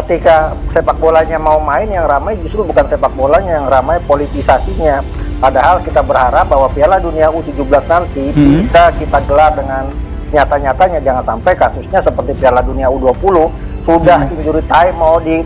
ketika sepak bolanya mau main, yang ramai justru bukan sepak bolanya, yang ramai politisasinya. Padahal kita berharap bahwa Piala Dunia U17 nanti bisa kita gelar dengan nyata-nyatanya. Jangan sampai kasusnya seperti Piala Dunia U20 sudah injury time, mau di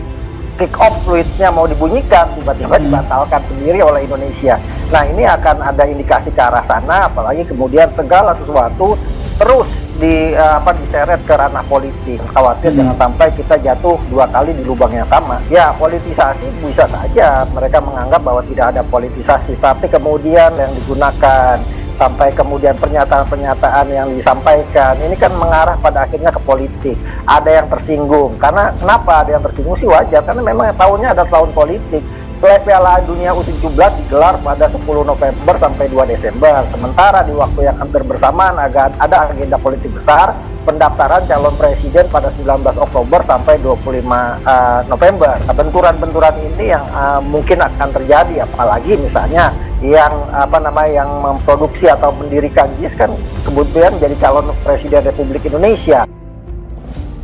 kick off fluidnya mau dibunyikan, tiba-tiba dibatalkan sendiri oleh Indonesia. Nah, ini akan ada indikasi ke arah sana, apalagi kemudian segala sesuatu terus diseret ke ranah politik. Khawatir jangan sampai kita jatuh dua kali di lubang yang sama. Ya, politisasi bisa saja mereka menganggap bahwa tidak ada politisasi, tapi kemudian yang digunakan sampai kemudian pernyataan-pernyataan yang disampaikan ini kan mengarah pada akhirnya ke politik. Ada yang tersinggung. Karena kenapa ada yang tersinggung sih wajar, karena memang tahunnya ada tahun politik. Piala Dunia U17 digelar pada 10 November sampai 2 Desember. Sementara di waktu yang hampir bersamaan ada agenda politik besar, pendaftaran calon presiden pada 19 Oktober sampai 25 November. Benturan-benturan ini yang mungkin akan terjadi, apalagi misalnya yang yang memproduksi atau mendirikan JIS kan kemudian menjadi calon presiden Republik Indonesia.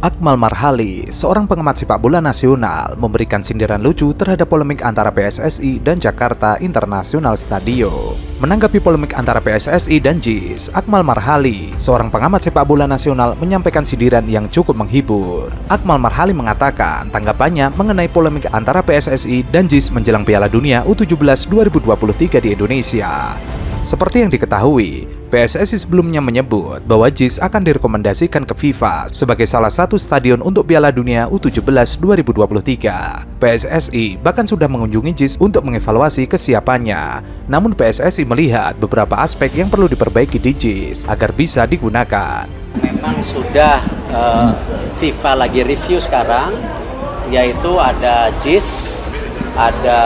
Akmal Marhali, seorang pengamat sepak bola nasional, memberikan sindiran lucu terhadap polemik antara PSSI dan Jakarta International Stadium. Menanggapi polemik antara PSSI dan JIS, Akmal Marhali, seorang pengamat sepak bola nasional, menyampaikan sindiran yang cukup menghibur. Akmal Marhali mengatakan tanggapannya mengenai polemik antara PSSI dan JIS menjelang Piala Dunia U17 2023 di Indonesia. Seperti yang diketahui, PSSI sebelumnya menyebut bahwa JIS akan direkomendasikan ke FIFA sebagai salah satu stadion untuk Piala Dunia U17 2023. PSSI bahkan sudah mengunjungi JIS untuk mengevaluasi kesiapannya. Namun PSSI melihat beberapa aspek yang perlu diperbaiki di JIS agar bisa digunakan. Memang sudah FIFA lagi review sekarang, yaitu ada JIS, ada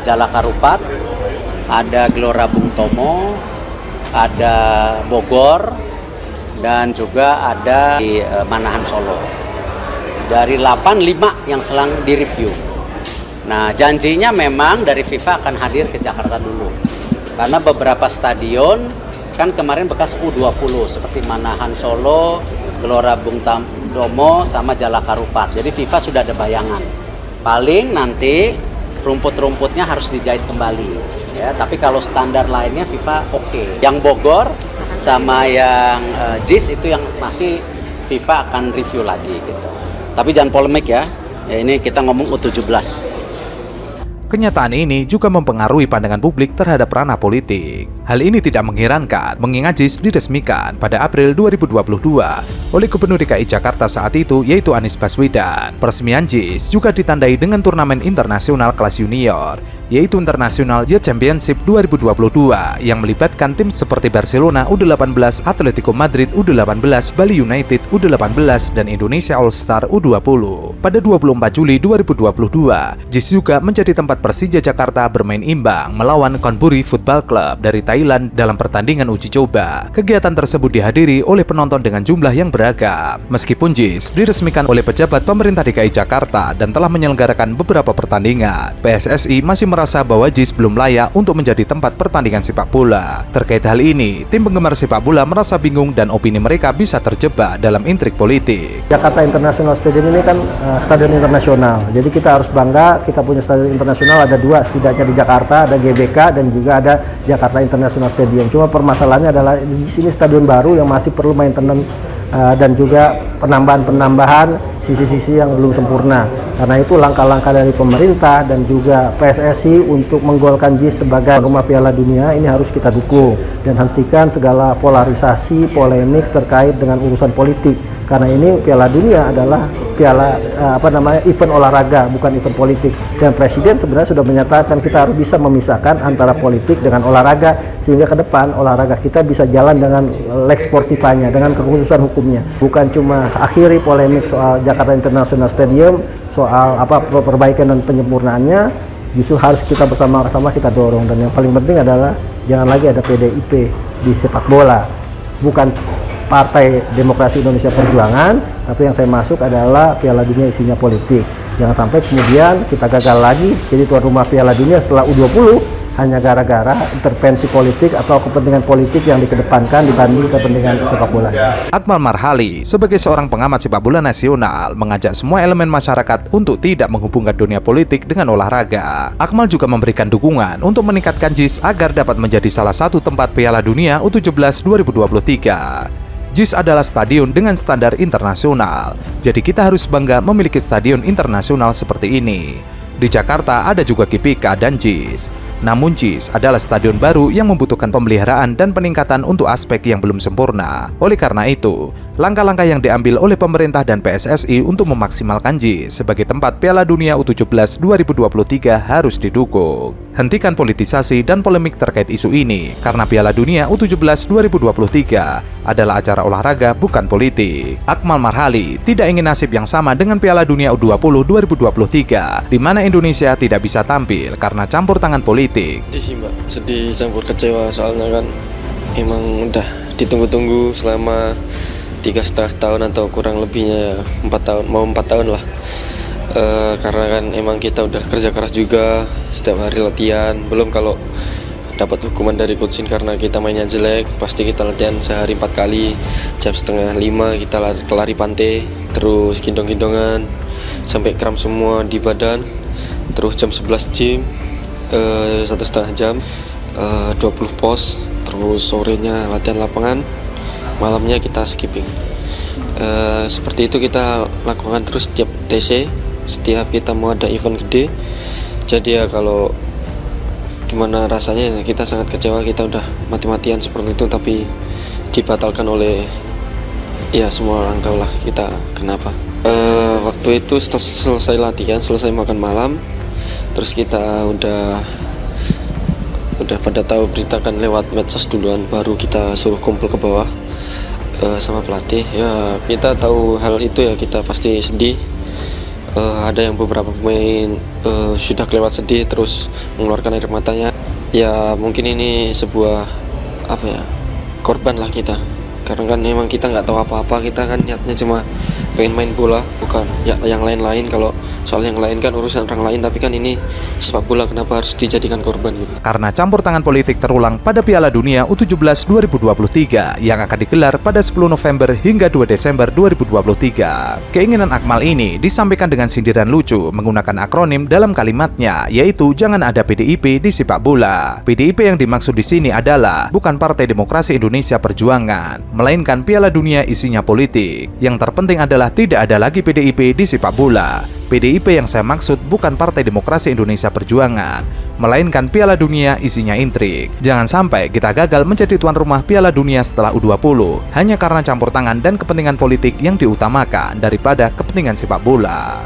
Jalak Harupat, ada Gelora Bung Tomo, ada Bogor, dan juga ada di Manahan Solo. Dari 5 yang sedang direview. Nah, janjinya memang dari FIFA akan hadir ke Jakarta dulu. Karena beberapa stadion kan kemarin bekas U20 seperti Manahan Solo, Gelora Bung Tomo, sama Jalak Harupat. Jadi FIFA sudah ada bayangan. Paling nanti rumput-rumputnya harus dijahit kembali. Ya, tapi kalau standar lainnya FIFA oke. Yang Bogor sama yang JIS itu yang masih FIFA akan review lagi gitu. Tapi jangan polemik ya. Ini kita ngomong U17. Kenyataan ini juga mempengaruhi pandangan publik terhadap ranah politik. Hal ini tidak mengherankan mengingat JIS diresmikan pada April 2022 oleh Gubernur DKI Jakarta saat itu, yaitu Anies Baswedan. Peresmian JIS juga ditandai dengan turnamen internasional kelas junior, yaitu International Youth Championship 2022 yang melibatkan tim seperti Barcelona U18, Atletico Madrid U18, Bali United U18, dan Indonesia All Star U20. Pada 24 Juli 2022, JIS juga menjadi tempat Persija Jakarta bermain imbang melawan Konburi Football Club dari Thailand dalam pertandingan uji coba. Kegiatan tersebut dihadiri oleh penonton dengan jumlah yang beragam. Meskipun JIS diresmikan oleh pejabat pemerintah DKI Jakarta dan telah menyelenggarakan beberapa pertandingan, PSSI masih merasa bahwa JIS belum layak untuk menjadi tempat pertandingan sepak bola. Terkait hal ini, tim penggemar sepak bola merasa bingung dan opini mereka bisa terjebak dalam intrik politik. Jakarta International Stadium ini kan stadion internasional, jadi kita harus bangga kita punya stadion internasional. Ada 2 setidaknya di Jakarta, ada GBK dan juga ada Jakarta International Stadium. Cuma permasalahannya adalah di sini stadion baru yang masih perlu maintenance dan juga penambahan sisi-sisi yang belum sempurna. Karena itu langkah-langkah dari pemerintah dan juga PSSI untuk menggolkan JIS sebagai rumah Piala Dunia ini harus kita dukung dan hentikan segala polarisasi, polemik terkait dengan urusan politik. Karena ini Piala Dunia adalah event olahraga, bukan event politik. Dan Presiden sebenarnya sudah menyatakan kita harus bisa memisahkan antara politik dengan olahraga sehingga ke depan olahraga kita bisa jalan dengan leg sportifanya, dengan kekhususan hukumnya. Bukan cuma akhiri polemik soal Jakarta International Stadium, soal perbaikan dan penyempurnaannya, justru harus kita bersama-sama kita dorong. Dan yang paling penting adalah jangan lagi ada PDIP di sepak bola. Bukan Partai Demokrasi Indonesia Perjuangan, tapi yang saya masuk adalah Piala Dunia isinya politik. Jangan sampai kemudian kita gagal lagi jadi tuan rumah Piala Dunia setelah U20 hanya gara-gara intervensi politik atau kepentingan politik yang dikedepankan dibanding kepentingan sepak bola. Akmal Marhali sebagai seorang pengamat sepak bola nasional mengajak semua elemen masyarakat untuk tidak menghubungkan dunia politik dengan olahraga. Akmal juga memberikan dukungan untuk meningkatkan JIS agar dapat menjadi salah satu tempat Piala Dunia U17 2023. JIS adalah stadion dengan standar internasional, jadi kita harus bangga memiliki stadion internasional seperti ini. Di Jakarta ada juga GBK dan JIS. Namun JIS adalah stadion baru yang membutuhkan pemeliharaan dan peningkatan untuk aspek yang belum sempurna. Oleh karena itu, langkah-langkah yang diambil oleh pemerintah dan PSSI untuk memaksimalkan JIS sebagai tempat Piala Dunia U17 2023 harus didukung. Hentikan politisasi dan polemik terkait isu ini, karena Piala Dunia U17 2023 adalah acara olahraga bukan politik. Akmal Marhali tidak ingin nasib yang sama dengan Piala Dunia U20 2023, di mana Indonesia tidak bisa tampil karena campur tangan politik. Sedih sih Mbak, sedih campur kecewa soalnya kan emang udah ditunggu-tunggu selama 3,5 tahun atau kurang lebihnya 4 tahun, mau 4 tahun lah. Karena kan emang kita udah kerja keras juga, setiap hari latihan, belum kalau dapat hukuman dari coachin karena kita mainnya jelek, pasti kita latihan sehari 4 kali, jam 4:30 kita lari pantai, terus gendong-gendongan sampai kram semua di badan, terus jam 11 gym, 1,5 jam, 20 pos, terus sorenya latihan lapangan, malamnya kita skipping. Seperti itu kita lakukan terus setiap TC, setiap kita mau ada event gede. Jadi ya kalau gimana rasanya, kita sangat kecewa, kita udah mati-matian seperti itu tapi dibatalkan oleh ya semua orang tahu lah kita kenapa. Waktu itu selesai latihan, selesai makan malam, terus kita udah pada tahu beritakan lewat medsos duluan, baru kita suruh kumpul ke bawah sama pelatih. Ya kita tahu hal itu ya, kita pasti sedih. Ada yang beberapa pemain sudah kelewat sedih terus mengeluarkan air matanya. Ya mungkin ini sebuah korban lah kita, karena kan memang kita nggak tahu apa-apa, kita kan niatnya cuma pengen main bola, bukan ya yang lain-lain. Kalau soal yang lain kan urusan orang lain, tapi kan ini sepak bola, kenapa harus dijadikan korban gitu? Karena campur tangan politik terulang pada Piala Dunia U17 2023 yang akan digelar pada 10 November hingga 2 Desember 2023. Keinginan Akmal ini disampaikan dengan sindiran lucu menggunakan akronim dalam kalimatnya, yaitu jangan ada PDIP di sepak bola. PDIP yang dimaksud di sini adalah bukan Partai Demokrasi Indonesia Perjuangan, melainkan Piala Dunia isinya politik. Yang terpenting adalah tidak ada lagi PDIP di sepak bola. PDIP yang saya maksud bukan Partai Demokrasi Indonesia Perjuangan, melainkan Piala Dunia isinya intrik. Jangan sampai kita gagal menjadi tuan rumah Piala Dunia setelah U20 hanya karena campur tangan dan kepentingan politik yang diutamakan daripada kepentingan sepak bola.